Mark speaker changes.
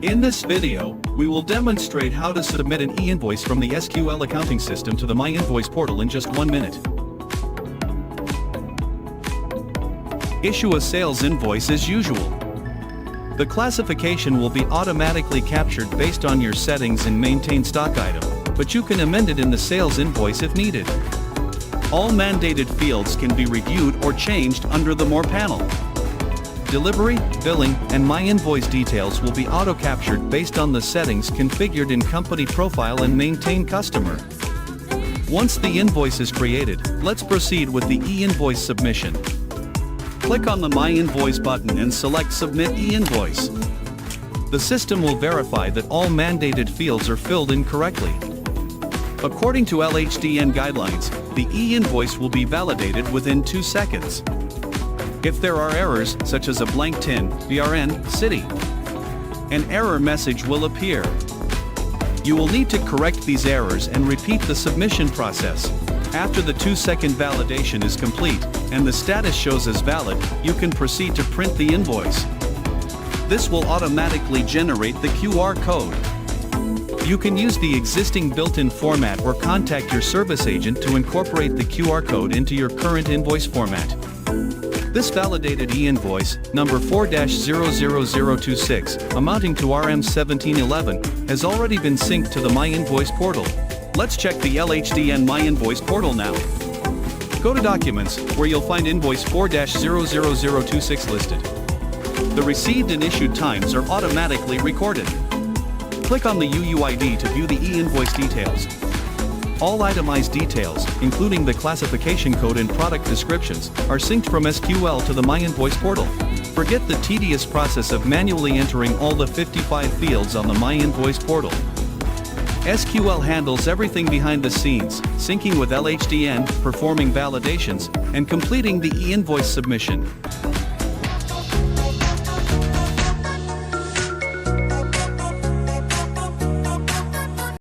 Speaker 1: In this video, we will demonstrate how to submit an e-invoice from the SQL accounting system to the My-Invoice portal in just 1 minute. Issue a sales invoice as usual. The classification will be automatically captured based on your settings and maintain stock item, but you can amend it in the sales invoice if needed. All mandated fields can be reviewed or changed under the More panel. Delivery, billing, and My-Invoice details will be auto-captured based on the settings configured in Company Profile and Maintain Customer. Once the invoice is created, let's proceed with the e-invoice submission. Click on the My-Invoice button and select Submit e-invoice. The system will verify that all mandated fields are filled in correctly. According to LHDN guidelines, the e-invoice will be validated within 2 seconds. If there are errors, such as a blank TIN, BRN, city, an error message will appear. You will need to correct these errors and repeat the submission process. After the 2-second validation is complete, and the status shows as valid, you can proceed to print the invoice. This will automatically generate the QR code. You can use the existing built-in format or contact your service agent to incorporate the QR code into your current invoice format. This validated e-invoice, number 4-00026, amounting to RM1711, has already been synced to the My-Invoice portal. Let's check the LHDN My-Invoice portal now. Go to Documents, where you'll find invoice 4-00026 listed. The received and issued times are automatically recorded. Click on the UUID to view the e-invoice details. All itemized details, including the classification code and product descriptions, are synced from SQL to the My-Invoice portal. Forget the tedious process of manually entering all the 55 fields on the My-Invoice portal. SQL handles everything behind the scenes, syncing with LHDN, performing validations, and completing the e-invoice submission.